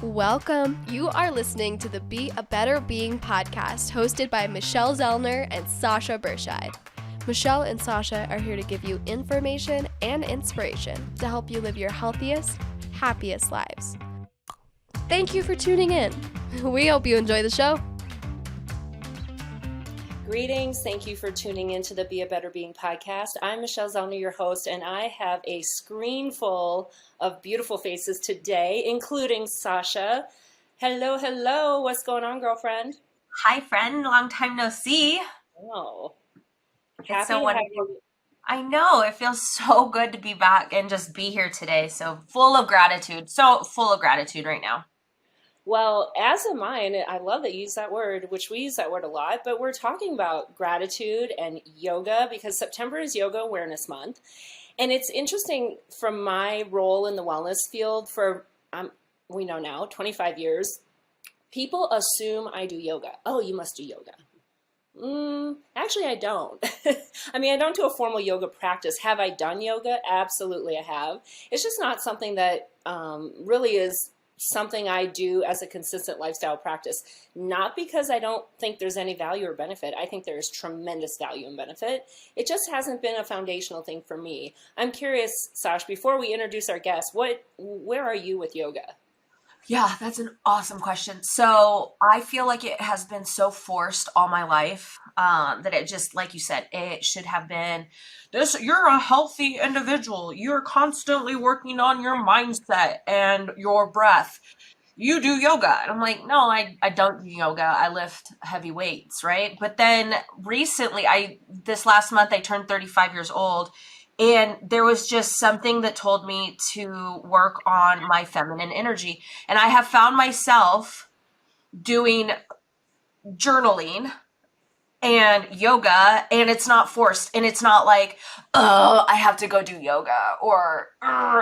Welcome. You are listening to the Be a Better Being podcast, hosted by Michelle Zellner and Sasha Berscheid. Michelle and Sasha are here to give you information and inspiration to help you live your healthiest, happiest lives. Thank you for tuning in. We hope you enjoy the show. Greetings. Thank you for tuning in to the Be a Better Being podcast. I'm Michelle Zellner, your host, and I have a screen full of beautiful faces today, including Sasha. Hello, hello. What's going on, girlfriend? Hi, friend. Long time no see. Oh, It's so wonderful. I know. It feels so good to be back and just be here today. So full of gratitude. So full of gratitude right now. Well, as am I, and I love that you use that word, which we use that word a lot, but we're talking about gratitude and yoga because September is Yoga Awareness Month. And it's interesting from my role in the wellness field for, we know now, 25 years, people assume I do yoga. Oh, you must do yoga. Actually, I don't. I mean, I don't do a formal yoga practice. Have I done yoga? Absolutely, I have. It's just not something that really is something I do as a consistent lifestyle practice, not because I don't think there's any value or benefit. I think there is tremendous value and benefit. It just hasn't been a foundational thing for me. I'm curious, Sash, before we introduce our guest, where are you with yoga? Yeah, that's an awesome question. So I feel like it has been so forced all my life that it just, like you said, it should have been this. You're a healthy individual. You're constantly working on your mindset and your breath. You do yoga. And I'm like, no, I don't do yoga. I lift heavy weights, right? But then recently, this last month, I turned 35 years old. And there was just something that told me to work on my feminine energy. And I have found myself doing journaling and yoga, and it's not forced. And it's not like, oh, I have to go do yoga, or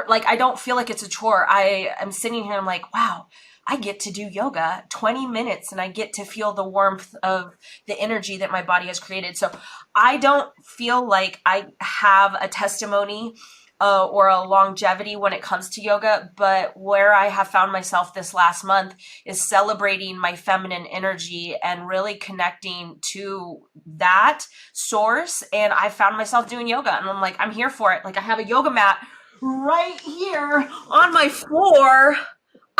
like, I don't feel like it's a chore. I am sitting here and I'm like, wow, I get to do yoga 20 minutes and I get to feel the warmth of the energy that my body has created. So I don't feel like I have a testimony or a longevity when it comes to yoga, but where I have found myself this last month is celebrating my feminine energy and really connecting to that source. And I found myself doing yoga and I'm like, I'm here for it. Like, I have a yoga mat right here on my floor.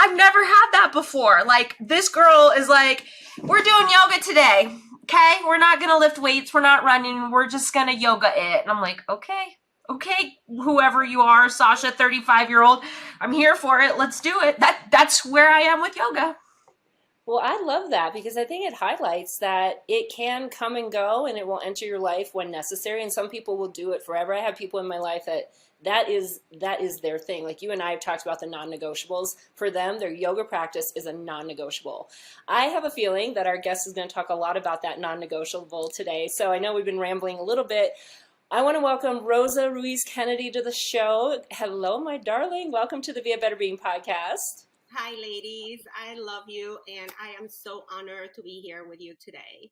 I've never had that before. Like, this girl is like, we're doing yoga today. Okay. We're not going to lift weights. We're not running. We're just going to yoga it. And I'm like, okay, whoever you are, Sasha, 35-year-old, I'm here for it. Let's do it. That's where I am with yoga. Well, I love that because I think it highlights that it can come and go and it will enter your life when necessary. And some people will do it forever. I have people in my life that is their thing. Like you and I have talked about the non-negotiables. For them, their yoga practice is a non-negotiable. I have a feeling that our guest is going to talk a lot about that non-negotiable today. So I know we've been rambling a little bit. I want to welcome Rosa Kennedy to the show. Hello, my darling. Welcome to the Be a Better Being podcast. Hi, ladies. I love you, and I am so honored to be here with you today.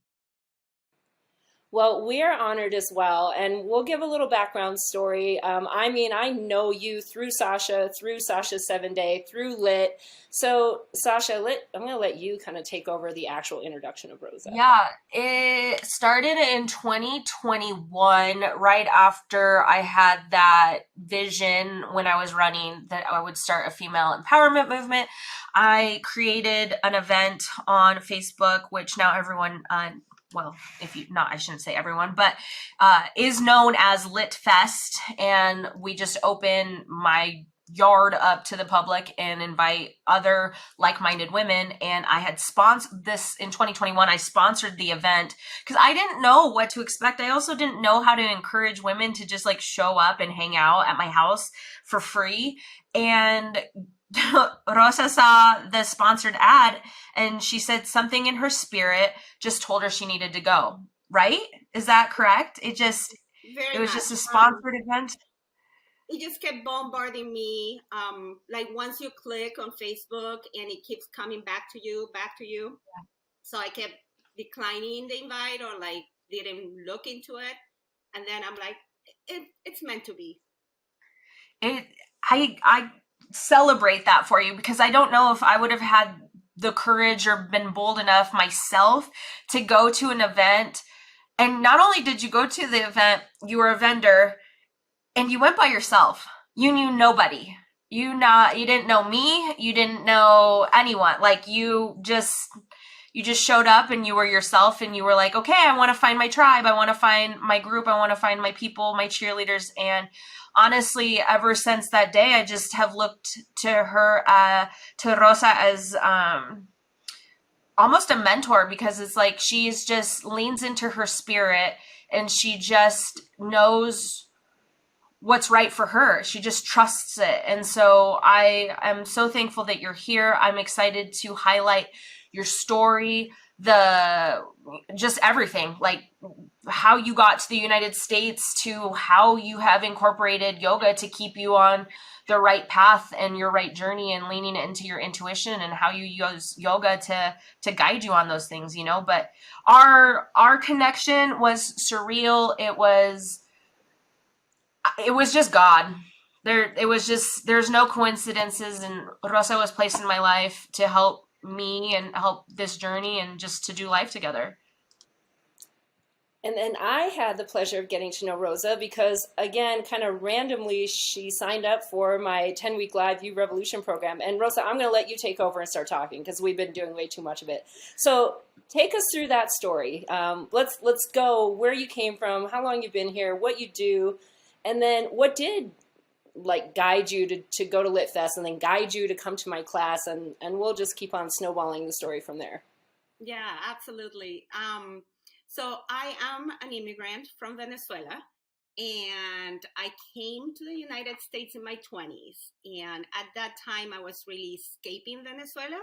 Well, we are honored as well, and we'll give a little background story. I know you through Sasha's 7-Day, through LIT. So, Sasha, I'm going to let you kind of take over the actual introduction of Rosa. Yeah, it started in 2021, right after I had that vision when I was running that I would start a female empowerment movement. I created an event on Facebook, which now everyone I shouldn't say everyone, but is known as Lit Fest. And we just open my yard up to the public and invite other like-minded women. And I had sponsored this in 2021. I sponsored the event because I didn't know what to expect. I also didn't know how to encourage women to just like show up and hang out at my house for free. And Rosa saw the sponsored ad and she said something in her spirit just told her she needed to go. Right? Is that correct? It was just a sponsored event. It just kept bombarding me. Like once you click on Facebook and it keeps coming back to you. Yeah. So I kept declining the invite or like didn't look into it. And then I'm like, it's meant to be. I celebrate that for you, because I don't know if I would have had the courage or been bold enough myself to go to an event. And not only did you go to the event, you were a vendor and you went by yourself. You knew nobody. You didn't know me. You didn't know anyone. Like you just showed up and you were yourself and you were like, okay, I want to find my tribe. I want to find my group. I want to find my people, my cheerleaders. And honestly, ever since that day, I just have looked to her, to Rosa as, almost a mentor, because it's like she's just leans into her spirit and she just knows what's right for her. She just trusts it. And so I am so thankful that you're here. I'm excited to highlight your story, just everything, like how you got to the United States, to how you have incorporated yoga to keep you on the right path and your right journey, and leaning into your intuition, and how you use yoga to guide you on those things, but our connection was surreal. It was just God. There's no coincidences, and Rosa was placed in my life to help me and help this journey and just to do life together. And then I had the pleasure of getting to know Rosa because, again, kind of randomly, she signed up for my 10-week live You Revolution program. And Rosa, I'm going to let you take over and start talking because we've been doing way too much of it. So take us through that story. Let's go where you came from, how long you've been here, what you do, and then what did guide you to go to Lit Fest, and then guide you to come to my class, and we'll just keep on snowballing the story from there. Yeah, absolutely. So I am an immigrant from Venezuela, and I came to the United States in my 20s. And at that time, I was really escaping Venezuela.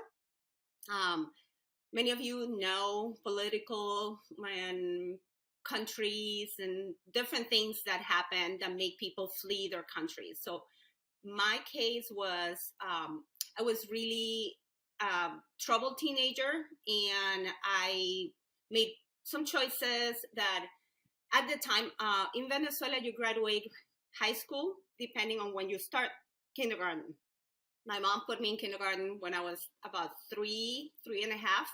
Many of you know political and countries and different things that happen that make people flee their countries. So my case was, I was really troubled teenager, and I made some choices that at the time, in Venezuela, you graduate high school depending on when you start kindergarten. My mom put me in kindergarten when I was about three and a half.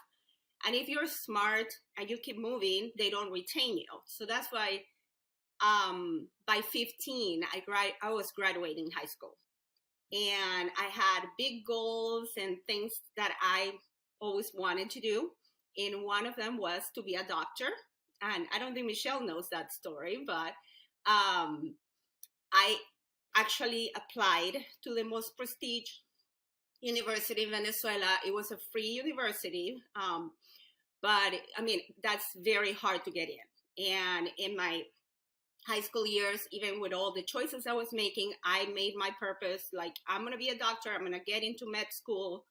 And if you're smart and you keep moving, they don't retain you. So that's why by 15, I was graduating high school. And I had big goals and things that I always wanted to do. And one of them was to be a doctor. And I don't think Michelle knows that story, but I actually applied to the most prestigious university in Venezuela. It was a free university, but I mean, that's very hard to get in. And in my high school years, even with all the choices I was making, I made my purpose like, I'm going to be a doctor. I'm going to get into med school.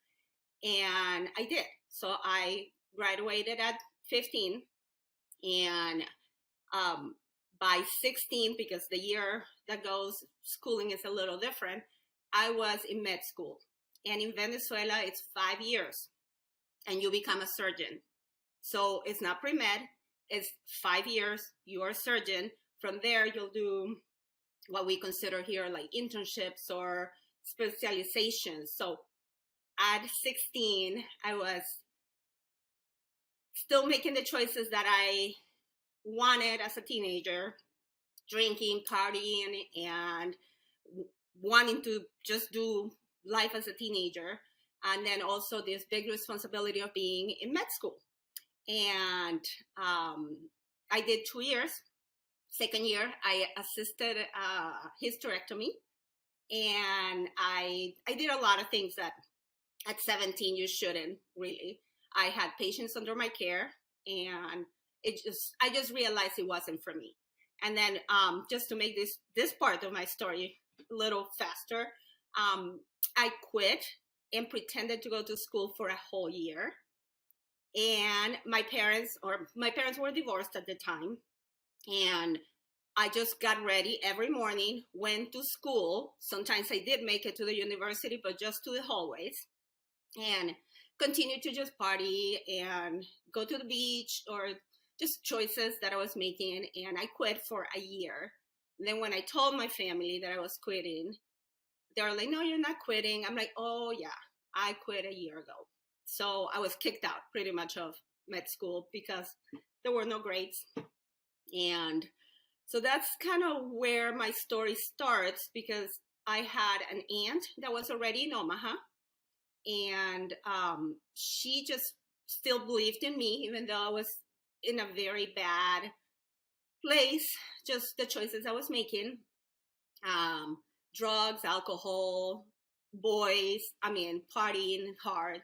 And I did. So I graduated at 15. And by 16, because the year that goes, schooling is a little different, I was in med school. And in Venezuela, it's 5 years. And you become a surgeon. So it's not pre-med. It's 5 years. You're a surgeon. From there, you'll do what we consider here like internships or specializations. So at 16, I was still making the choices that I wanted as a teenager, drinking, partying, and wanting to just do life as a teenager. And then also this big responsibility of being in med school. And I did 2 years. Second year, I assisted a hysterectomy, and I did a lot of things that at 17 you shouldn't really. I had patients under my care, and I just realized it wasn't for me. And then just to make this part of my story a little faster, I quit and pretended to go to school for a whole year. And my parents were divorced at the time. And I just got ready every morning, went to school. Sometimes I did make it to the university, but just to the hallways, and continued to just party and go to the beach, or just choices that I was making. And I quit for a year. And then when I told my family that I was quitting, they're like, no, you're not quitting. I'm like, oh yeah, I quit a year ago. So I was kicked out pretty much of med school because there were no grades. And so that's kind of where my story starts, because I had an aunt that was already in Omaha, and she just still believed in me, even though I was in a very bad place, just the choices I was making. Drugs, alcohol, boys, partying hard.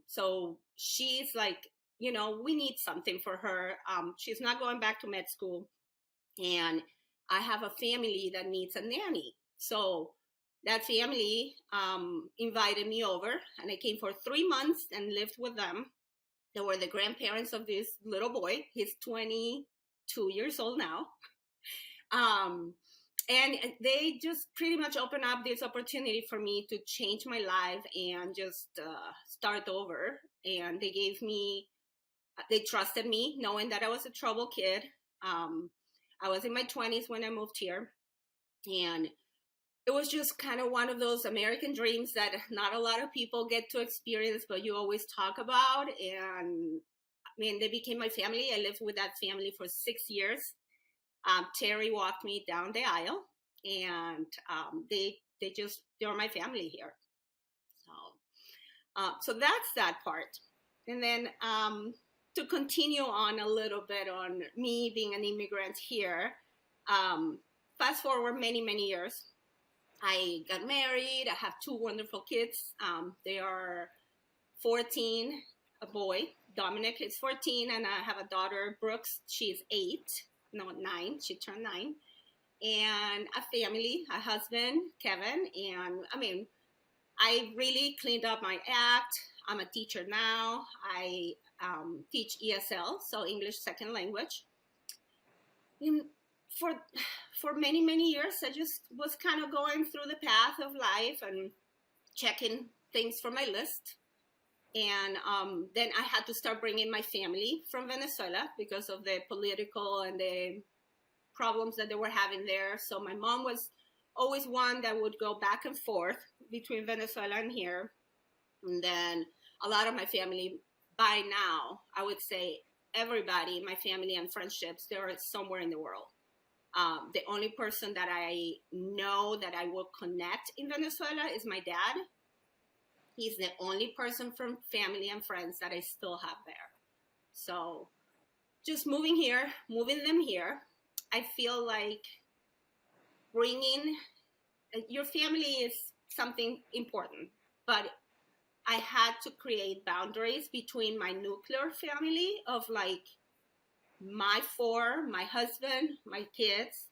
So she's like, we need something for her. She's not going back to med school. And I have a family that needs a nanny. So that family invited me over, and I came for 3 months and lived with them. They were the grandparents of this little boy. He's 22 years old now. And they just pretty much opened up this opportunity for me to change my life and just start over. And they trusted me, knowing that I was a troubled kid. I was in my 20s when I moved here. And it was just kind of one of those American dreams that not a lot of people get to experience, but you always talk about. And they became my family. I lived with that family for 6 years. Terry walked me down the aisle, and they're my family here. So that's that part. And then to continue on a little bit on me being an immigrant here, fast forward many, many years, I got married. I have 2 wonderful kids. They are 14, a boy, Dominic is 14, and I have a daughter, Brooks. She's 9. She turned 9. And a family, a husband, Kevin. And I really cleaned up my act. I'm a teacher now. I teach ESL, so English Second Language. And for many, many years, I just was kind of going through the path of life and checking things for my list. And then I had to start bringing my family from Venezuela because of the political and the problems that they were having there. So my mom was always one that would go back and forth between Venezuela and here. And then a lot of my family, by now, I would say everybody, my family and friendships, they're somewhere in the world. The only person that I know that I will connect in Venezuela is my dad. He's the only person from family and friends that I still have there. So just moving them here, I feel like bringing your family is something important, but I had to create boundaries between my nuclear family of like my 4, my husband, my kids,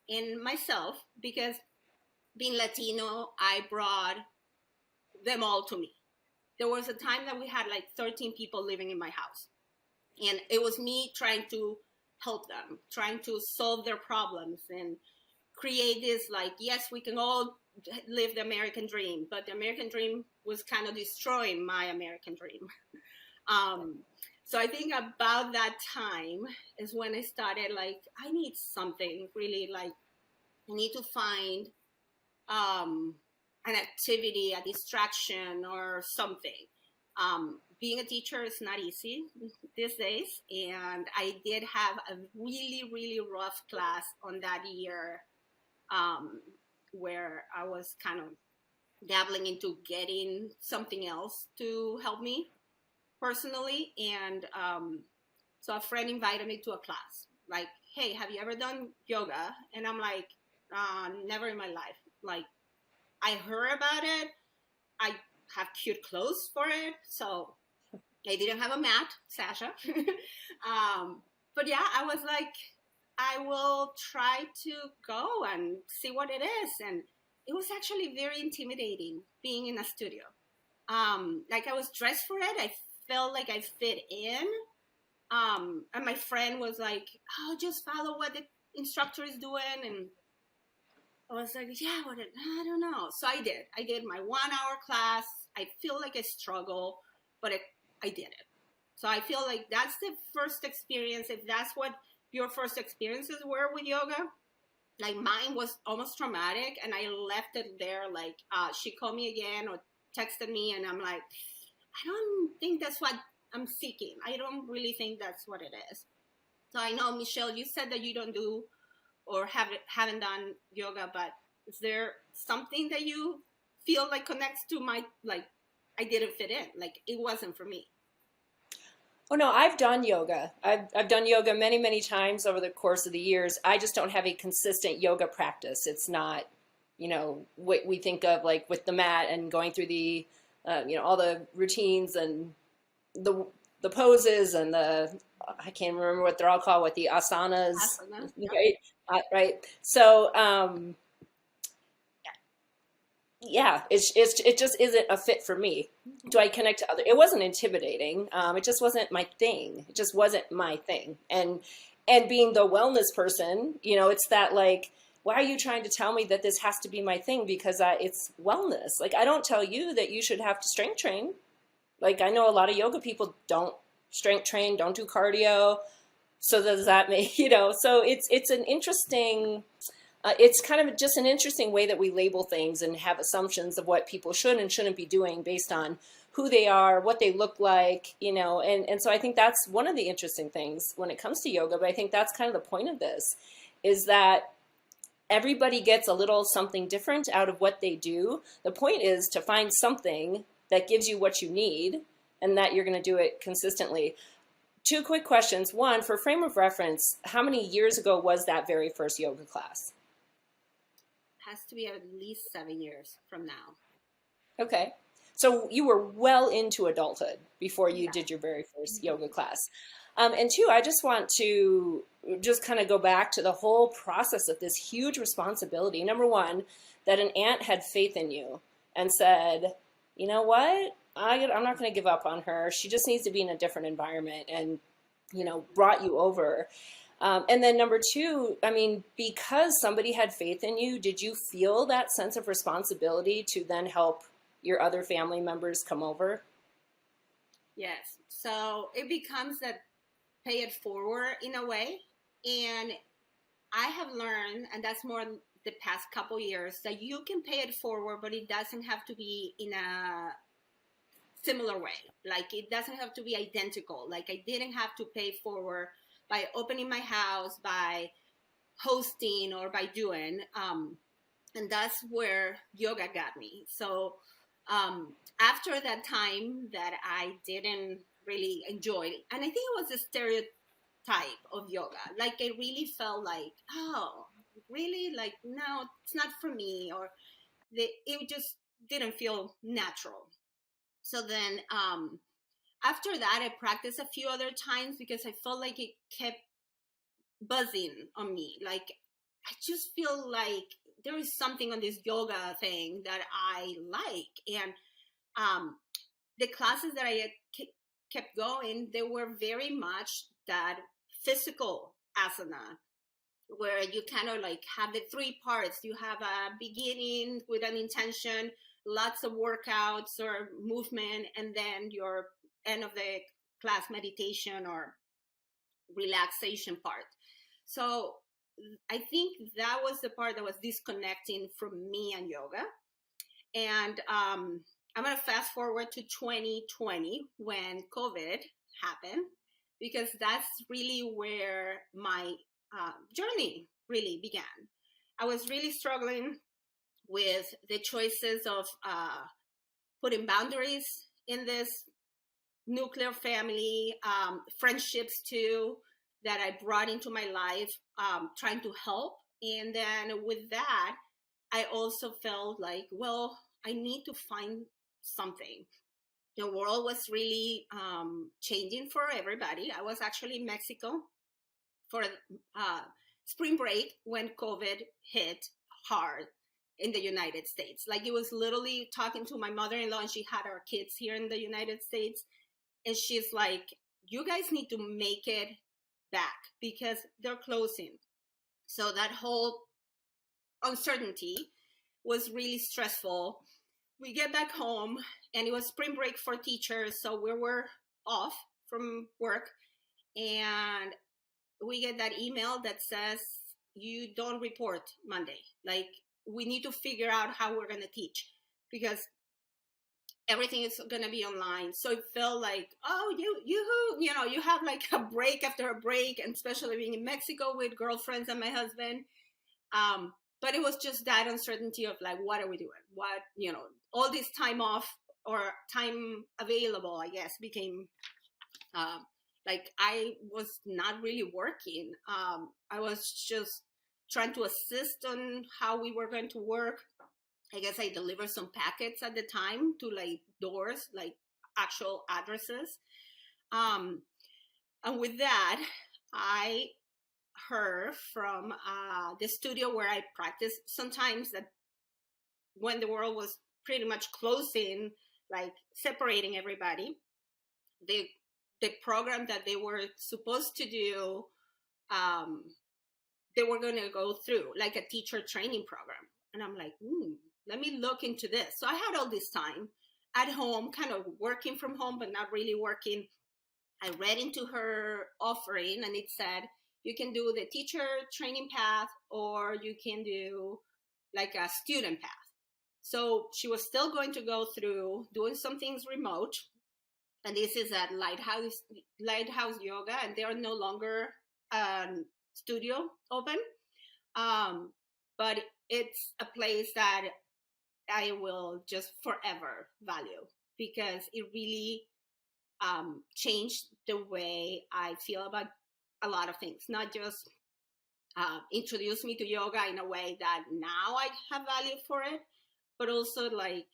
and myself, because being Latino, I brought them all to me. There was a time that we had like 13 people living in my house, and it was me trying to help them, trying to solve their problems and create this like, yes, we can all live the American dream, but the American dream was kind of destroying my American dream. So I think about that time is when I started like, I need something really, like I need to find an activity, a distraction or something. Being a teacher is not easy these days. And I did have a really, really rough class on that year where I was kind of dabbling into getting something else to help me personally. And so a friend invited me to a class, like, hey, have you ever done yoga? And I'm like, never in my life. Like, I heard about it. I have cute clothes for it. So I didn't have a mat, Sasha. But yeah, I was like, I will try to go and see what it is. And it was actually very intimidating being in a studio. Like I was dressed for it. I felt like I fit in. And my friend was like, oh, just follow what the instructor is doing. And I was like, yeah, I don't know. So I did my 1-hour class. I feel like I struggle, but I did it. So I feel like that's the first experience. If that's what your first experiences were with yoga, like mine was almost traumatic, and I left it there. Like she called me again or texted me, and I'm like, I don't think that's what I'm seeking. I don't really think that's what it is. So I know, Michelle, you said that you don't do or haven't done yoga, but is there something that you feel like connects to my, like, I didn't fit in, like it wasn't for me? Oh no, I've done yoga. I've done yoga many, many times over the course of the years. I just don't have a consistent yoga practice. It's not, what we think of like with the mat and going through the, all the routines and the poses and I can't remember what they're all called, what the asanas, Asana, yep. right? Right. So, yeah, it just isn't a fit for me. Do I connect to other? It wasn't intimidating. It just wasn't my thing. It just wasn't my thing. And being the wellness person, it's that like, why are you trying to tell me that this has to be my thing? Because it's wellness. Like, I don't tell you that you should have to strength train. Like, I know a lot of yoga people don't strength train, don't do cardio. So does that make, so it's an interesting, it's kind of just an interesting way that we label things and have assumptions of what people should and shouldn't be doing based on who they are, what they look like, and so I think that's one of the interesting things when it comes to yoga. But I think that's kind of the point of this, is that everybody gets a little something different out of what they do. The point is to find something that gives you what you need and that you're going to do it consistently. Two quick questions. One, for frame of reference, how many years ago was that very first yoga class? Has to be at least 7 years from now. Okay. So you were well into adulthood before you did your very first yoga class. And two, I just want to just kind of go back to the whole process of this huge responsibility. Number one, that an aunt had faith in you and said, you know what? I'm not going to give up on her. She just needs to be in a different environment, and, brought you over. And then number two, I mean, because somebody had faith in you, did you feel that sense of responsibility to then help your other family members come over? Yes. So it becomes that pay it forward in a way. And I have learned, and that's more the past couple years, that you can pay it forward, but it doesn't have to be in a similar way. Like it doesn't have to be identical. Like I didn't have to pay forward by opening my house, by hosting, or by doing. And that's where yoga got me. So after that time that I didn't really enjoy, and I think it was a stereotype of yoga. Like I really felt like, oh, really? Like, no, it's not for me, or it just didn't feel natural. So then after that, I practiced a few other times because I felt like it kept buzzing on me. Like, I just feel like there is something on this yoga thing that I like. And the classes that I kept going, they were very much that physical asana, where you kind of like have the three parts. You have a beginning with an intention, lots of workouts or movement, and then your end of the class meditation or relaxation part. So I think that was the part that was disconnecting from me and yoga. And I'm going to fast forward to 2020 when COVID happened, because that's really where my journey really began. I was really struggling with the choices of putting boundaries in this nuclear family, friendships too, that I brought into my life, trying to help. And then with that, I also felt like, well, I need to find something. The world was really changing for everybody. I was actually in Mexico for spring break when COVID hit hard in the United States. Like it was literally talking to my mother-in-law, and she had our kids here in the United States. And she's like, you guys need to make it back because they're closing. So that whole uncertainty was really stressful. We get back home, and it was spring break for teachers, so we were off from work, and we get that email that says you don't report Monday. Like, we need to figure out how we're going to teach, because everything is going to be online. So it felt like, oh, you have like a break after a break, and especially being in Mexico with girlfriends and my husband. But it was just that uncertainty of like, what are we doing? What, all this time off or time available, I guess, became like I was not really working. I was just trying to assist on how we were going to work. I guess I delivered some packets at the time to like doors, like actual addresses. And with that, I heard from the studio where I practiced sometimes that when the world was pretty much closing, like separating everybody, the program that they were supposed to do, they were going to go through like a teacher training program. And I'm like, let me look into this. So I had all this time at home, kind of working from home, but not really working. I read into her offering, and it said, you can do the teacher training path, or you can do like a student path. So she was still going to go through doing some things remote. And this is at Lighthouse Yoga, and they are no longer studio open. But it's a place that I will just forever value, because it really changed the way I feel about a lot of things. Not just introduced me to yoga in a way that now I have value for it, but also like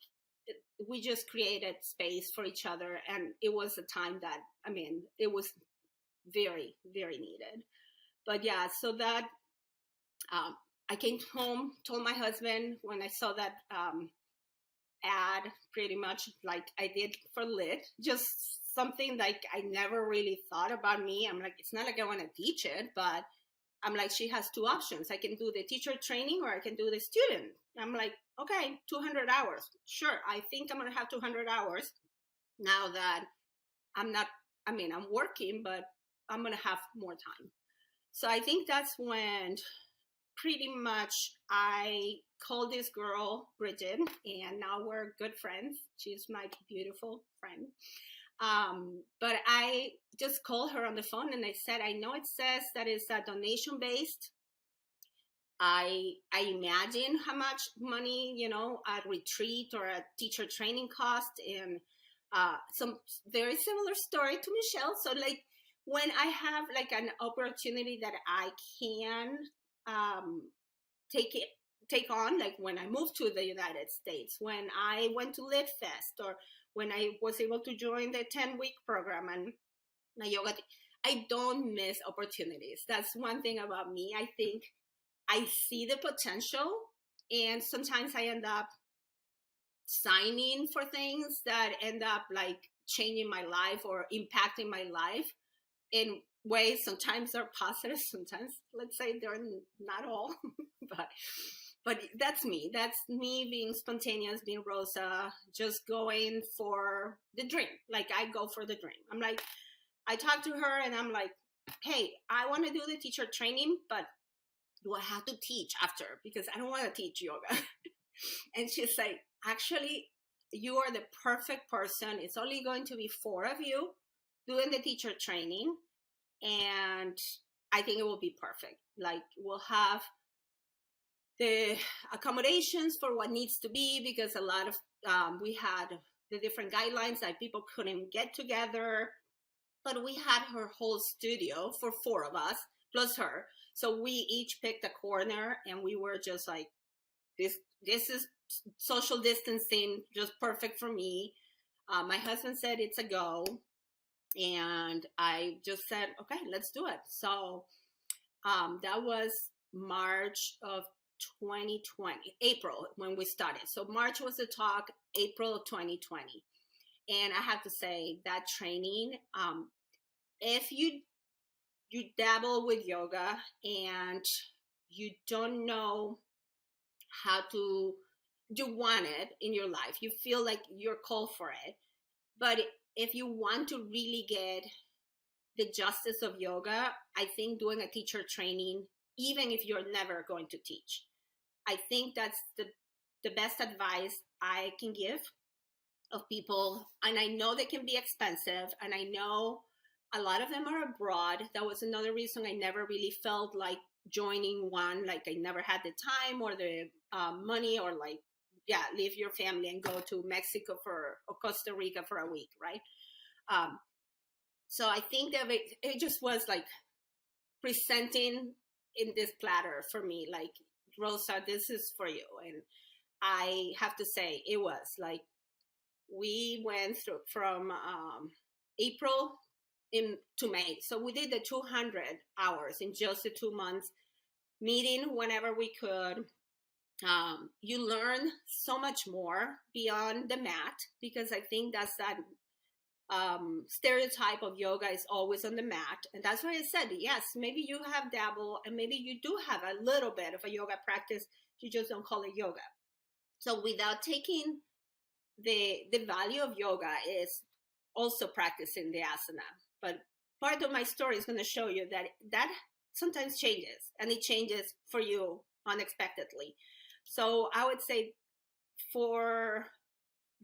we just created space for each other. And it was a time that, it was very, very needed. But yeah, so that I came home, told my husband when I saw that ad, pretty much like I did for Lit, just something like I never really thought about me. I'm like, it's not like I want to teach it, but I'm like, she has two options. I can do the teacher training, or I can do the student. I'm like, okay, 200 hours. Sure, I think I'm going to have 200 hours now that I'm working, but I'm going to have more time. So I think that's when pretty much I called this girl, Bridget, and now we're good friends. She's my beautiful friend. But I just called her on the phone and I said, I know it says that it's a donation based. I imagine how much money, a retreat or a teacher training cost, and some very similar story to Michelle. So like when I have like an opportunity that I can take on, like when I moved to the United States, when I went to Lit Fest, or when I was able to join the 10-week program and my yoga, I don't miss opportunities. That's one thing about me. I think I see the potential, and sometimes I end up signing for things that end up like changing my life or impacting my life in ways. Sometimes they're positive, sometimes let's say they're not all, but that's me. That's me being spontaneous, being Rosa, just going for the dream. Like I go for the dream. I'm like, I talk to her and I'm like, hey, I want to do the teacher training, but do I have to teach after? Because I don't want to teach yoga. And she's like, actually, you are the perfect person. It's only going to be 4 of you doing the teacher training. And I think it will be perfect. Like we'll have the accommodations for what needs to be, because a lot of, we had the different guidelines that people couldn't get together, but we had her whole studio for 4 of us plus her. So we each picked a corner and we were just like, this is social distancing, just perfect for me. My husband said it's a go. And I just said, okay, let's do it. So that was March of 2020, April when we started. So March was the talk, April of 2020. And I have to say that training, if you dabble with yoga and you don't know how to, you want it in your life, you feel like you're called for it. But if you want to really get the justice of yoga, I think doing a teacher training even if you're never going to teach. I think that's the best advice I can give of people. And I know they can be expensive, and I know a lot of them are abroad. That was another reason I never really felt like joining one. Like I never had the time or the money, or like, yeah, leave your family and go to Mexico or Costa Rica for a week, right? So I think that it just was like presenting in this platter for me, like, Rosa, this is for you. And I have to say, it was like, we went through from April to May. So we did the 200 hours in just the 2 months, meeting whenever we could. You learn so much more beyond the mat, because I think that's that stereotype of yoga is always on the mat. And that's why I said, yes, maybe you have dabble, and maybe you do have a little bit of a yoga practice, you just don't call it yoga. So without taking the value of yoga is also practicing the asana. But part of my story is going to show you that sometimes changes, and it changes for you unexpectedly. So I would say for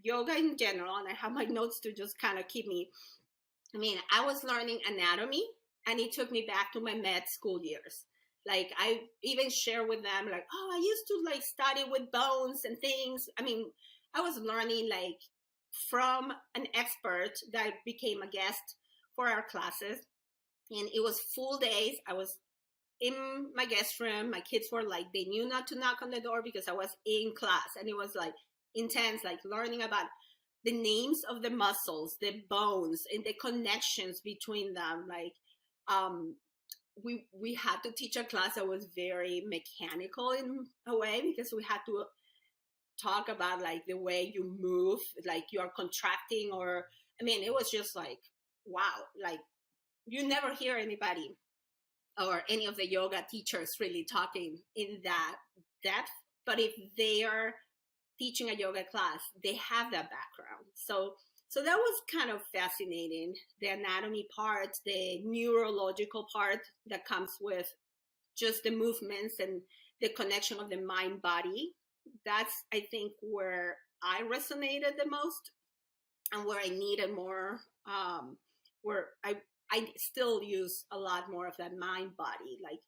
yoga in general, and I have my notes to just kind of keep me, I mean, I was learning anatomy, and it took me back to my med school years. Like I even share with them, like, oh, I used to like study with bones and things. I mean, I was learning like from an expert that became a guest for our classes, and it was full days. I was in my guest room. My kids were like, they knew not to knock on the door because I was in class, and it was like intense, like learning about the names of the muscles, the bones, and the connections between them. Like, we had to teach a class that was very mechanical in a way, because we had to talk about like the way you move, like you are contracting, or I mean, it was just like, wow, like you never hear anybody or any of the yoga teachers really talking in that depth. But if they are teaching a yoga class, they have that background. So that was kind of fascinating, the anatomy part, the neurological part that comes with just the movements and the connection of the mind body. That's, I think, where I resonated the most, and where I needed more, where I still use a lot more of that mind body. Like,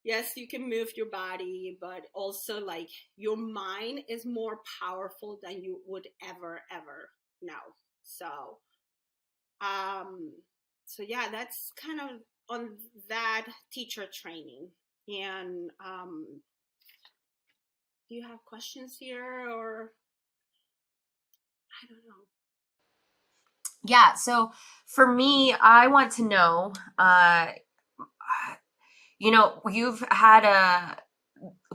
yes, you can move your body, but also like your mind is more powerful than you would ever know. Um so yeah, that's kind of on that teacher training. And do you have questions here, or I don't know? Yeah. So for me, I want to know, you've had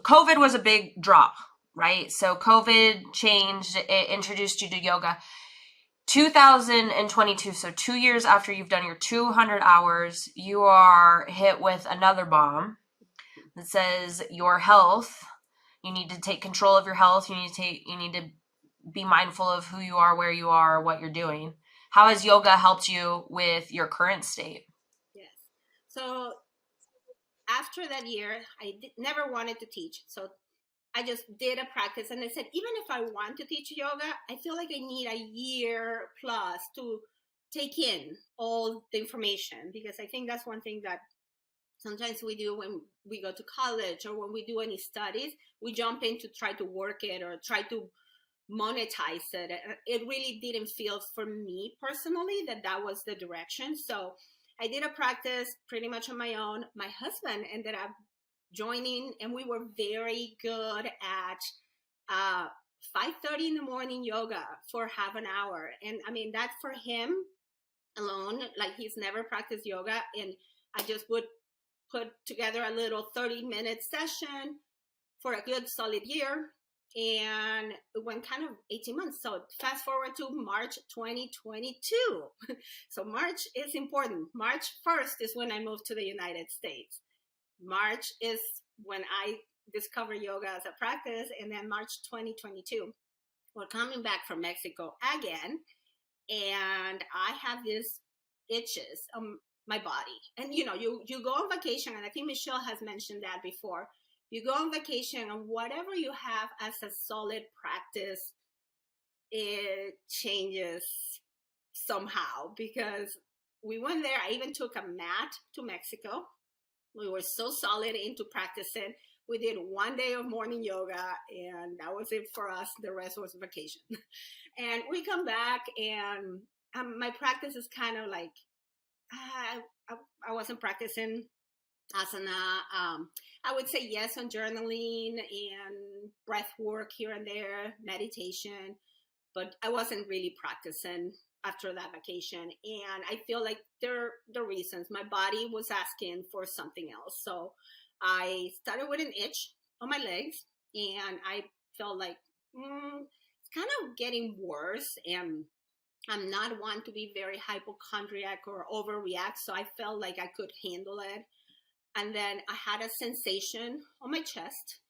COVID was a big draw, right? So COVID changed, it introduced you to yoga. 2022, so 2 years after you've done your 200 hours, you are hit with another bomb that says your health, you need to take control of your health. You need to be mindful of who you are, where you are, what you're doing. How has yoga helped you with your current state? Yes. So after that year, never wanted to teach. So I just did a practice, and I said, even if I want to teach yoga, I feel like I need a year plus to take in all the information, because I think that's one thing that sometimes we do when we go to college or when we do any studies. We jump in to try to work it or try to monetize it. It really didn't feel for me personally that was the direction. So I did a practice pretty much on my own. My husband ended up joining, and we were very good at 5:30 in the morning yoga for half an hour. And I mean, that for him alone, like he's never practiced yoga, and I just would put together a little 30-minute session for a good solid year. And it went kind of 18 months. So fast forward to March 2022. So March is important. March 1st is when I moved to the United States. March is when I discovered yoga as a practice. And then March 2022, we're coming back from Mexico again. And I have these itches my body. And you go on vacation, and I think Michelle has mentioned that before. You go on vacation, and whatever you have as a solid practice, it changes somehow, because we went there. I even took a mat to Mexico. We were so solid into practicing. We did 1 day of morning yoga, and that was it for us. The rest was vacation. And we come back, and my practice is kind of like, I wasn't practicing asana. I would say yes on journaling and breath work here and there, meditation, but I wasn't really practicing after that vacation. And I feel like there are the reasons my body was asking for something else. So I started with an itch on my legs, and I felt like it's kind of getting worse. And I'm not one to be very hypochondriac or overreact, so I felt like I could handle it. And then I had a sensation on my chest.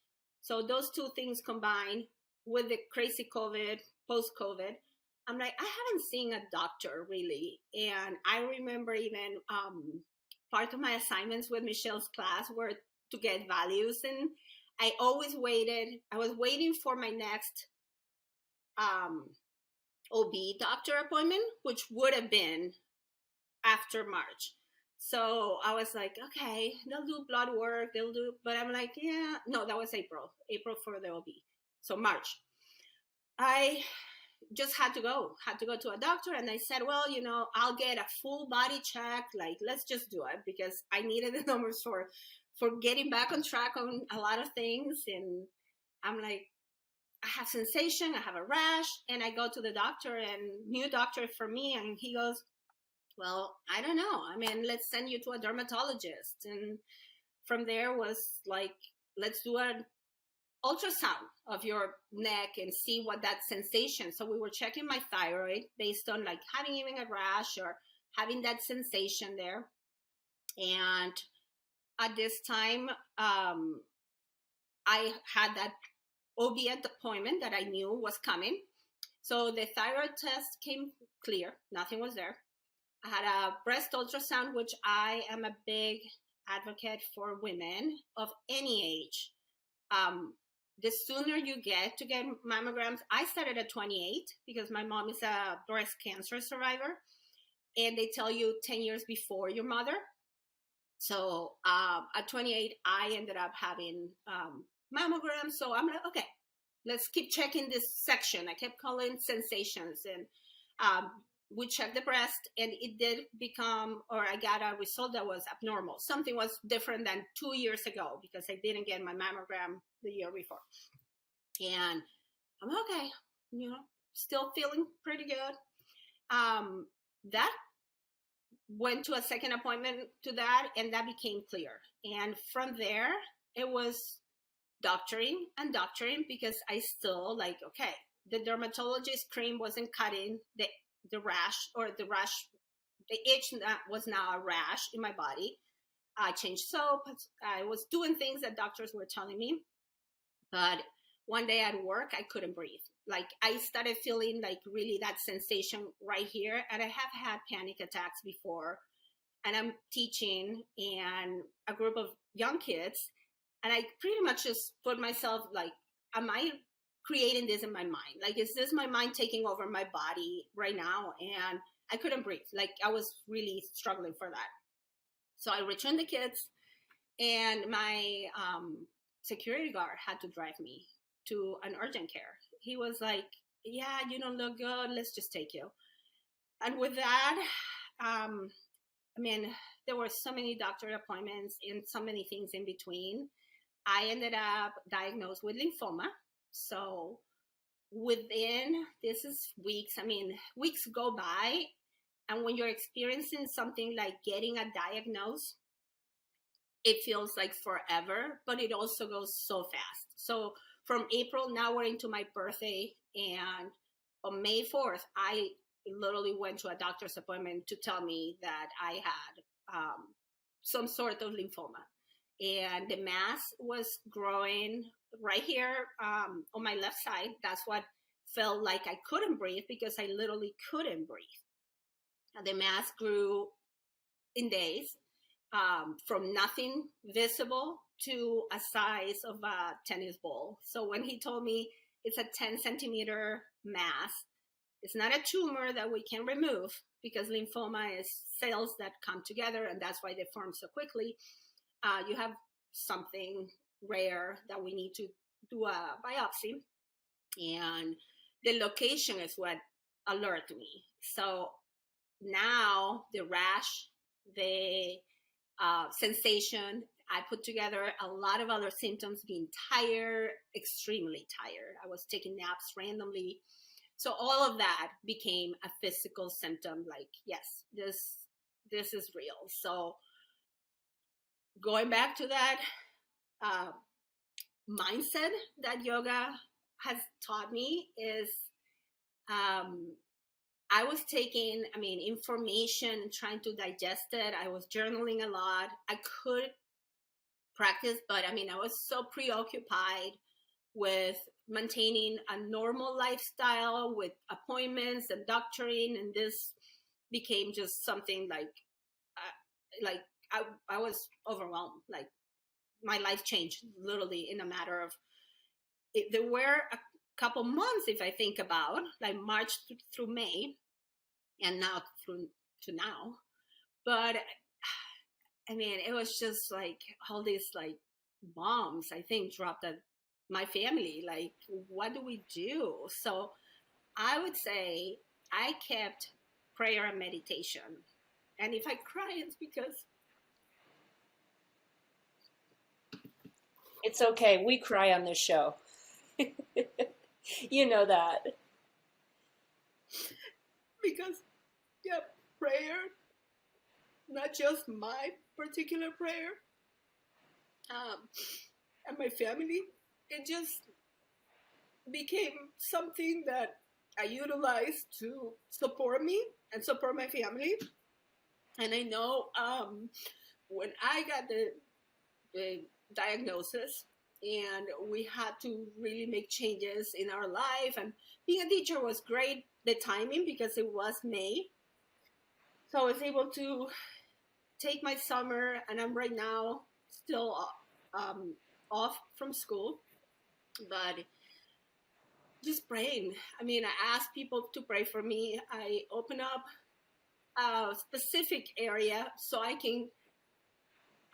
So those two things combined with the crazy COVID, post-COVID, I'm like, I haven't seen a doctor really. And I remember even part of my assignments with Michelle's class were to get values. And I always waited. I was waiting for my next OB doctor appointment, which would have been after March. So I was like, okay, they'll do blood work, but I'm like, yeah, no, that was April for the OB. So March, I just had to go to a doctor. And I said, well, I'll get a full body check. Like, let's just do it, because I needed the numbers for getting back on track on a lot of things. And I'm like, I have sensation, I have a rash. And I go to the doctor, and new doctor for me. And he goes, well, I don't know. I mean, let's send you to a dermatologist. And from there was like, let's do an ultrasound of your neck and see what that sensation. So we were checking my thyroid based on like having even a rash or having that sensation there. And at this time, I had that OB appointment that I knew was coming. So the thyroid test came clear. Nothing was there. I had a breast ultrasound, which I am a big advocate for women of any age. The sooner you get to get mammograms, I started at 28 because my mom is a breast cancer survivor, and they tell you 10 years before your mother. So at 28, I ended up having mammograms. So I'm like, okay, let's keep checking this section. I kept calling sensations, and we checked the breast, and it did become, or I got a result that was abnormal. Something was different than 2 years ago because I didn't get my mammogram the year before. And I'm okay, still feeling pretty good. That went to a second appointment to that, and that became clear. And from there, it was doctoring because I still like, okay, the dermatologist cream wasn't cutting the rash, the itch that was now a rash in my body. I changed soap. I was doing things that doctors were telling me. But one day at work, I couldn't breathe. Like, I started feeling like really that sensation right here. And I have had panic attacks before. And I'm teaching and a group of young kids. And I pretty much just put myself like, am I creating this in my mind? Like, is this my mind taking over my body right now? And I couldn't breathe. Like, I was really struggling for that. So I returned the kids, and my security guard had to drive me to an urgent care. He was like, yeah, you don't look good. Let's just take you. And with that, I mean, there were so many doctor appointments and so many things in between. I ended up diagnosed with lymphoma. So within, this is weeks, weeks go by. And when you're experiencing something like getting a diagnosis, it feels like forever, but it also goes so fast. So from April, now we're into my birthday. And on May 4th, I literally went to a doctor's appointment to tell me that I had some sort of lymphoma. And the mass was growing right here on my left side. That's what felt like I couldn't breathe, because I literally couldn't breathe. And the mass grew in days, from nothing visible to a size of a tennis ball. So when he told me it's a 10 centimeter mass, it's not a tumor that we can remove, because lymphoma is cells that come together, and that's why they form so quickly. You have something rare that we need to do a biopsy, and the location is what alerted me. So now the rash, the sensation, I put together a lot of other symptoms, being tired, extremely tired. I was taking naps randomly. So all of that became a physical symptom, like, yes, this is real. So going back to that mindset that yoga has taught me is, I was taking, information, trying to digest it. I was journaling a lot. I could practice, but I was so preoccupied with maintaining a normal lifestyle, with appointments and doctoring, and this became just something I was overwhelmed. Like, my life changed literally in a matter of, there were a couple months, if I think about, like March through May, and now through to now. But it was just like all these like bombs, I think, dropped at my family. Like, what do we do? So I would say I kept prayer and meditation. And if I cry, it's because It's okay. We cry on this show. You know that. because yeah, prayer, not just my particular prayer, and my family, it just became something that I utilized to support me and support my family. And I know when I got the diagnosis, and we had to really make changes in our life, and being a teacher was great, the timing, because it was May. So I was able to take my summer, and I'm right now still off from school, but just praying. I ask people to pray for me. I open up a specific area so I can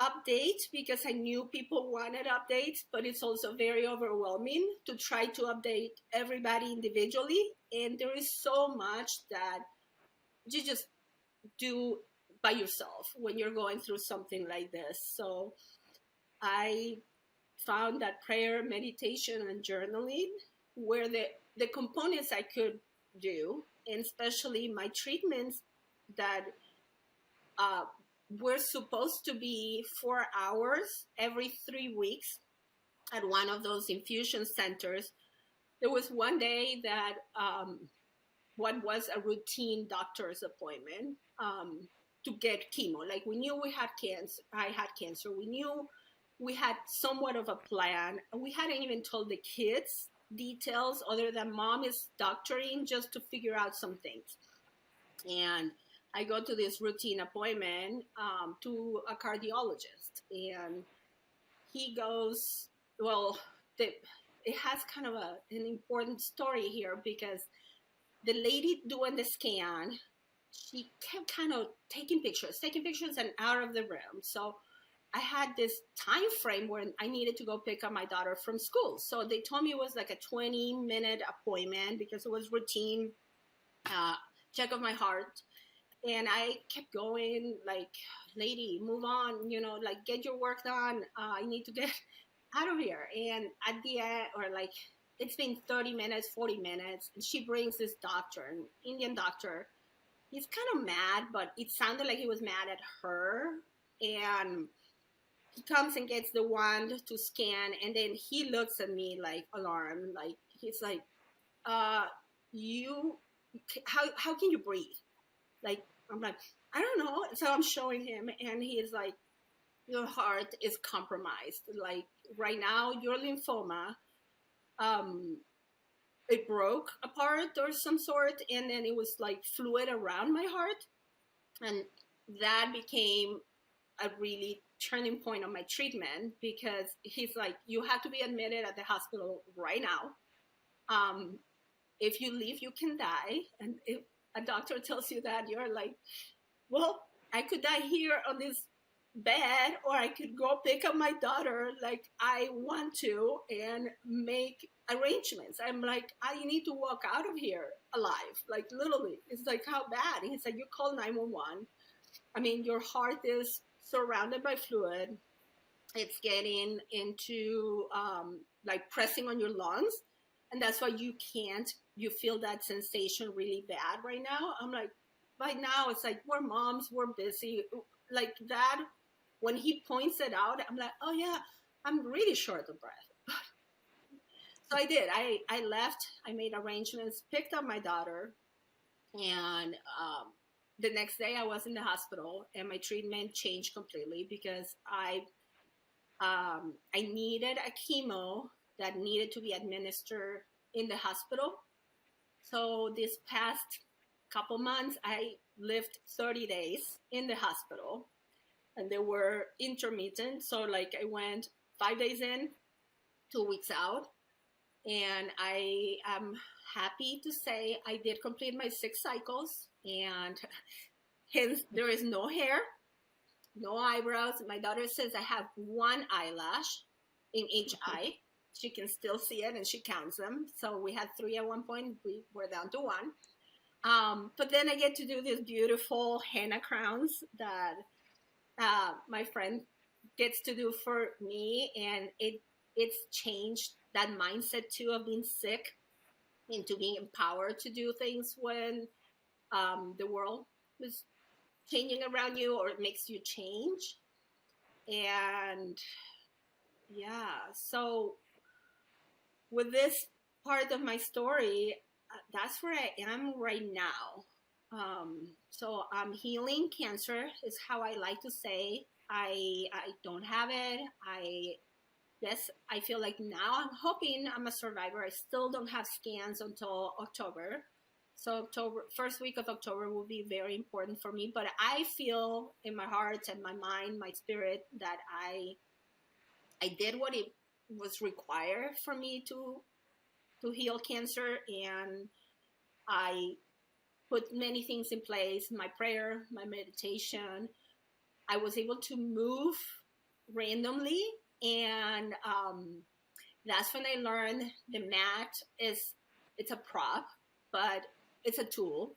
update, because I knew people wanted updates, but it's also very overwhelming to try to update everybody individually. And there is so much that you just do by yourself when you're going through something like this. So I found that prayer, meditation, and journaling were the components I could do, and especially my treatments that were supposed to be 4 hours every 3 weeks at one of those infusion centers. There was one day that what was a routine doctor's appointment to get chemo. Like, we knew we had cancer. I had cancer. We knew we had somewhat of a plan. We hadn't even told the kids details other than mom is doctoring, just to figure out some things. And I go to this routine appointment to a cardiologist, and he goes, well, it has kind of an important story here, because the lady doing the scan, she kept kind of taking pictures and out of the room. So I had this time frame when I needed to go pick up my daughter from school. So they told me it was like a 20-minute appointment, because it was routine check of my heart. And I kept going, like, lady, move on, like, get your work done. I need to get out of here. And at the end, or like, it's been 30 minutes, 40 minutes, and she brings this doctor, an Indian doctor. He's kind of mad, but it sounded like he was mad at her. And he comes and gets the wand to scan, and then he looks at me like alarmed. Like, he's like, how can you breathe? Like, I'm like, I don't know. So I'm showing him, and he's like, your heart is compromised. Like, right now, your lymphoma, it broke apart or some sort, and then it was like fluid around my heart. And that became a really turning point on my treatment, because he's like, you have to be admitted at the hospital right now. If you leave, you can die. And if a doctor tells you that, you're like, well, I could die here on this bed, or I could go pick up my daughter like I want to and make arrangements. I'm like, I need to walk out of here alive, like literally. It's like, how bad? And he's like, you call 911. I mean, your heart is surrounded by fluid. It's getting into like pressing on your lungs, and that's why you feel that sensation really bad right now. I'm like, right now it's like, we're moms, we're busy, like that. When he points it out, I'm like, oh yeah, I'm really short of breath. So I did. I left. I made arrangements, picked up my daughter, and the next day I was in the hospital, and my treatment changed completely, because I needed a chemo that needed to be administered in the hospital. So this past couple months, I lived 30 days in the hospital, and they were intermittent. So like I went 5 days in, 2 weeks out. And I am happy to say I did complete my 6 cycles, and hence there is no hair, no eyebrows. My daughter says I have 1 eyelash in each eye. She can still see it, and she counts them. So we had 3 at one point. We were down to 1. But then I get to do these beautiful henna crowns that my friend gets to do for me, and it's changed that mindset too of being sick into being empowered to do things when the world is changing around you, or it makes you change. And yeah, so with this part of my story, that's where I am right now. So I'm healing cancer, is how I like to say. I don't have it. Yes, I feel like now I'm hoping I'm a survivor. I still don't have scans until October. So first week of October will be very important for me. But I feel in my heart and my mind, my spirit, that I did what it was required for me to heal cancer, and I put many things in place, my prayer, my meditation. I was able to move randomly, and that's when I learned the mat it's a prop, but it's a tool.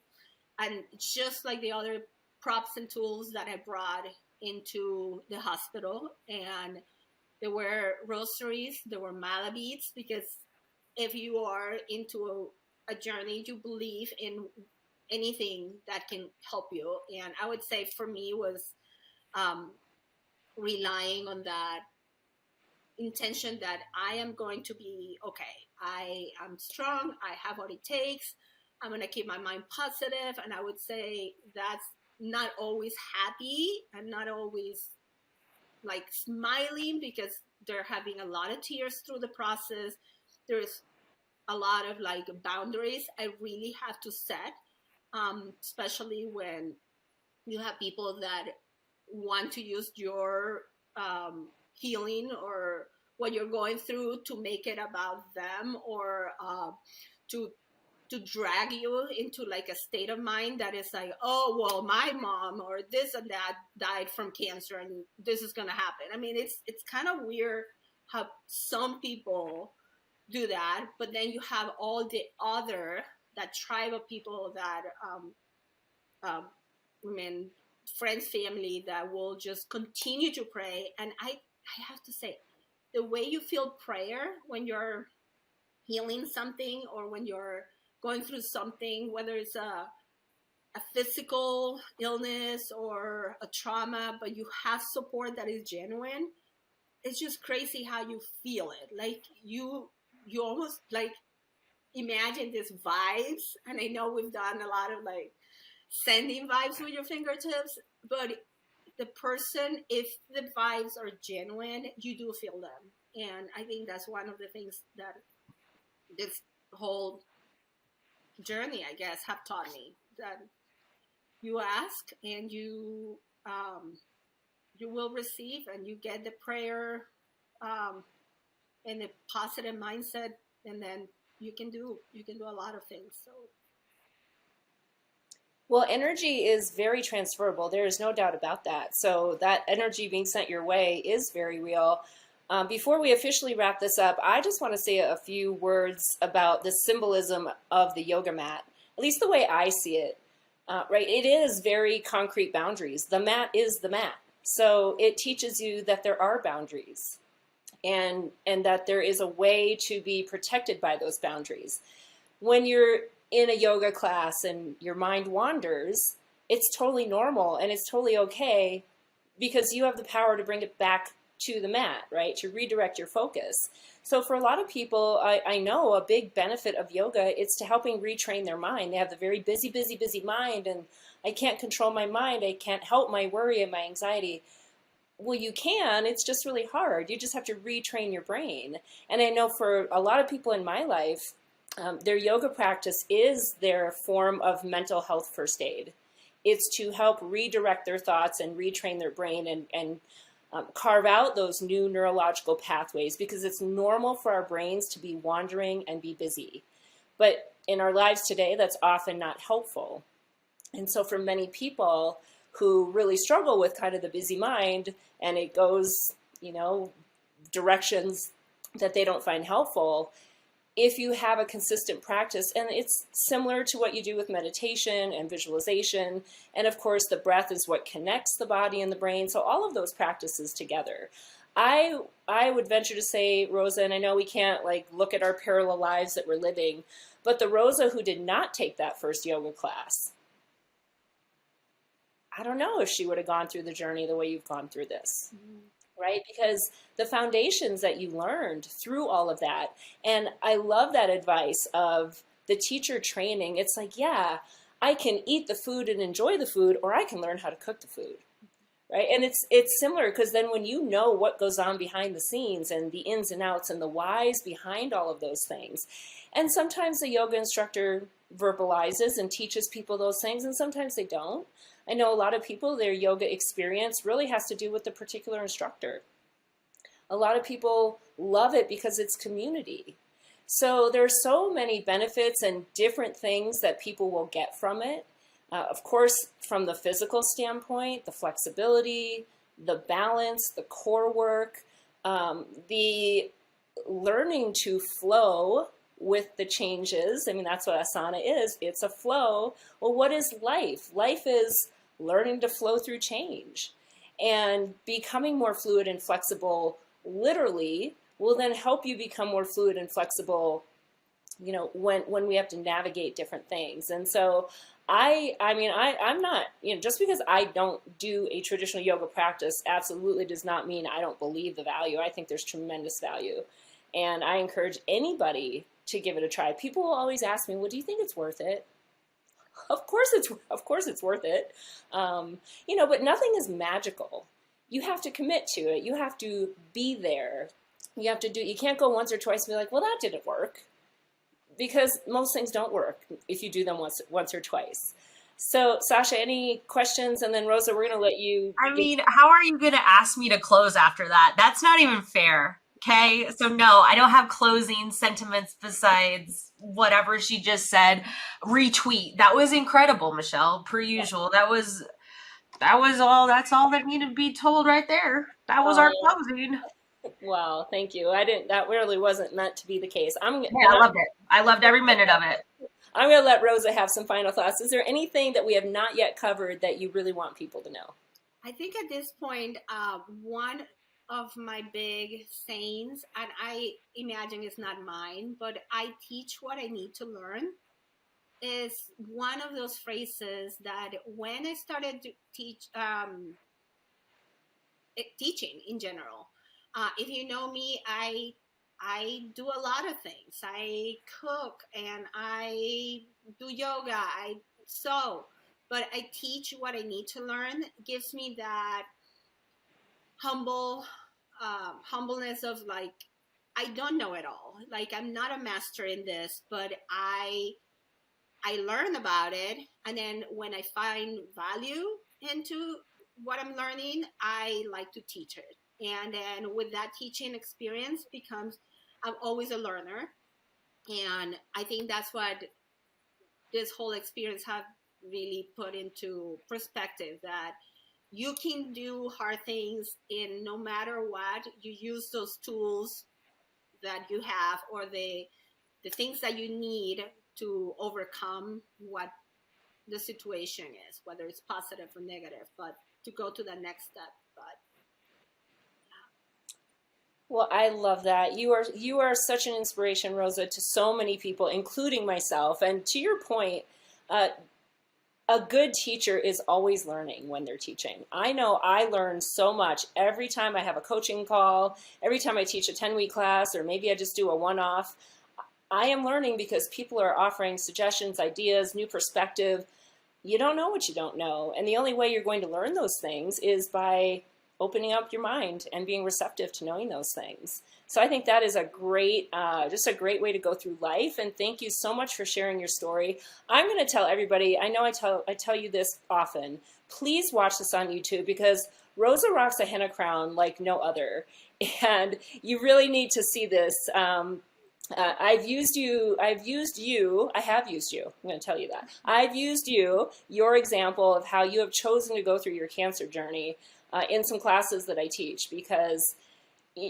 And just like the other props and tools that I brought into the hospital, and there were rosaries, there were mala beads, because if you are into a journey, you believe in anything that can help you. And I would say for me was relying on that intention that I am going to be okay. I am strong. I have what it takes. I'm going to keep my mind positive. And I would say that's not always happy and not always like smiling, because they're having a lot of tears through the process. There's a lot of like boundaries I really have to set, especially when you have people that want to use your healing or what you're going through to make it about them, or to drag you into like a state of mind that is like, oh, well, my mom or this and that died from cancer and this is going to happen. I mean, it's kind of weird how some people do that, but then you have all the other, that tribe of people that, I mean, friends, family, that will just continue to pray. And I have to say, the way you feel prayer when you're healing something, or when you're going through something, whether it's a physical illness or a trauma, but you have support that is genuine, it's just crazy how you feel it. Like you almost like imagine these vibes. And I know we've done a lot of like sending vibes with your fingertips, but the person, if the vibes are genuine, you do feel them. And I think that's one of the things that this whole journey, I guess, have taught me, that you ask and you will receive, and you get the prayer and a positive mindset, and then you can do a lot of things. So Well, energy is very transferable. There is no doubt about that. So that energy being sent your way is very real. Before we officially wrap this up, I just want to say a few words about the symbolism of the yoga mat, at least the way I see it. Right? It is very concrete boundaries. The mat is the mat. So it teaches you that there are boundaries, and that there is a way to be protected by those boundaries. When you're in a yoga class and your mind wanders, it's totally normal and it's totally okay, because you have the power to bring it back to the mat, right? To redirect your focus. So for a lot of people, I know a big benefit of yoga, it's to helping retrain their mind. They have the very busy, busy, busy mind, and I can't control my mind. I can't help my worry and my anxiety. Well, you can, it's just really hard. You just have to retrain your brain. And I know for a lot of people in my life, their yoga practice is their form of mental health first aid. It's to help redirect their thoughts and retrain their brain, and carve out those new neurological pathways, because it's normal for our brains to be wandering and be busy. But in our lives today, that's often not helpful. And so for many people who really struggle with kind of the busy mind, and it goes, directions that they don't find helpful, if you have a consistent practice, and it's similar to what you do with meditation and visualization, and of course the breath is what connects the body and the brain, so all of those practices together. I would venture to say, Rosa, and I know we can't look at our parallel lives that we're living, but the Rosa who did not take that first yoga class, I don't know if she would have gone through the journey the way you've gone through this. Mm-hmm. Right? Because the foundations that you learned through all of that, and I love that advice of the teacher training. It's like, yeah, I can eat the food and enjoy the food, or I can learn how to cook the food. Right? And it's similar, because then when you know what goes on behind the scenes and the ins and outs and the whys behind all of those things, and sometimes the yoga instructor verbalizes and teaches people those things, and sometimes they don't. I know a lot of people, their yoga experience really has to do with the particular instructor. A lot of people love it because it's community. So there's so many benefits and different things that people will get from it. Of course, from the physical standpoint, the flexibility, the balance, the core work, the learning to flow with the changes. I mean, that's what asana is. It's a flow. Well, what is life? Life is learning to flow through change, and becoming more fluid and flexible literally will then help you become more fluid and flexible, when we have to navigate different things. And so I'm not, just because I don't do a traditional yoga practice absolutely does not mean I don't believe the value. I think there's tremendous value. And I encourage anybody to give it a try. People will always ask me, well, do you think it's worth it? Of course it's worth it. But nothing is magical. You have to commit to it. You have to be there. You can't go once or twice and be like, well, that didn't work. Because most things don't work if you do them once or twice. So, Sasha, any questions? And then Rosa, we're going to let you. I mean, how are you going to ask me to close after that? That's not even fair. Okay. So no, I don't have closing sentiments besides whatever she just said. Retweet. That was incredible, Michelle, per usual. That was all. That's all that needed to be told right there. That was our closing. Wow. Thank you. That really wasn't meant to be the case. I loved it. I loved every minute of it. I'm going to let Rosa have some final thoughts. Is there anything that we have not yet covered that you really want people to know? I think at this point, one of my big sayings, and I imagine it's not mine, but I teach what I need to learn, is one of those phrases that when I started to teach, teaching in general, if you know me, I do a lot of things. I cook and I do yoga, I sew, but I teach what I need to learn. It gives me that humbleness of I don't know it all. I'm not a master in this, but I I learn about it. And then when I find value into what I'm learning, I like to teach it. And then with that teaching experience I'm always a learner. And I think that's what this whole experience have really put into perspective, that you can do hard things in no matter what. You use those tools that you have, or the things that you need to overcome what the situation is, whether it's positive or negative, but to go to the next step. But Well, I love that. You are such an inspiration, Rosa, to so many people, including myself. And to your point, a good teacher is always learning when they're teaching. I know I learn so much every time I have a coaching call, every time I teach a 10-week class, or maybe I just do a one-off. I am learning because people are offering suggestions, ideas, new perspective. You don't know what you don't know. And the only way you're going to learn those things is by opening up your mind and being receptive to knowing those things. So I think that is a great, just a great way to go through life. And thank you so much for sharing your story. I'm going to tell everybody, I know I tell you this often, please watch this on YouTube, because Rosa rocks a henna crown like no other. And you really need to see this. I have used you, I'm going to tell you that. I've used your example of how you have chosen to go through your cancer journey in some classes that I teach, because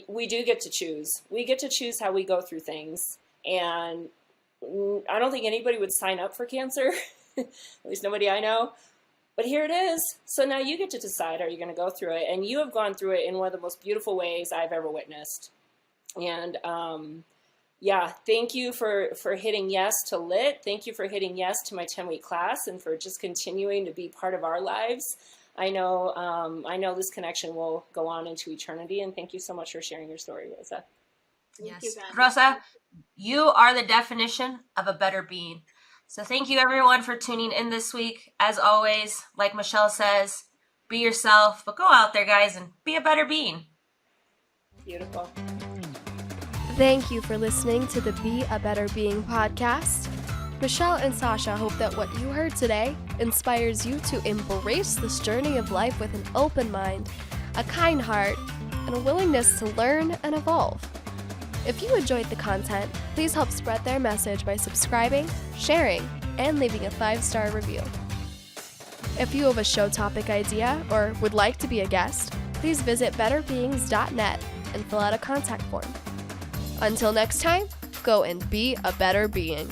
we do get to choose. We get to choose how we go through things. And I don't think anybody would sign up for cancer, at least nobody I know. But here it is. So now you get to decide, are you going to go through it? And you have gone through it in one of the most beautiful ways I've ever witnessed. And yeah, thank you for hitting yes to LIT. Thank you for hitting yes to my 10-week class, and for just continuing to be part of our lives. I know this connection will go on into eternity, and thank you so much for sharing your story, Rosa. Yes. you guys. Rosa, you are the definition of a better being. So thank you everyone for tuning in this week. As always, like Michelle says, be yourself, but go out there, guys, and be a better being. Beautiful. Thank you for listening to the Be a Better Being podcast. Michelle and Sasha hope that what you heard today inspires you to embrace this journey of life with an open mind, a kind heart, and a willingness to learn and evolve. If you enjoyed the content, please help spread their message by subscribing, sharing, and leaving a 5-star review. If you have a show topic idea or would like to be a guest, please visit betterbeings.net and fill out a contact form. Until next time, go and be a better being.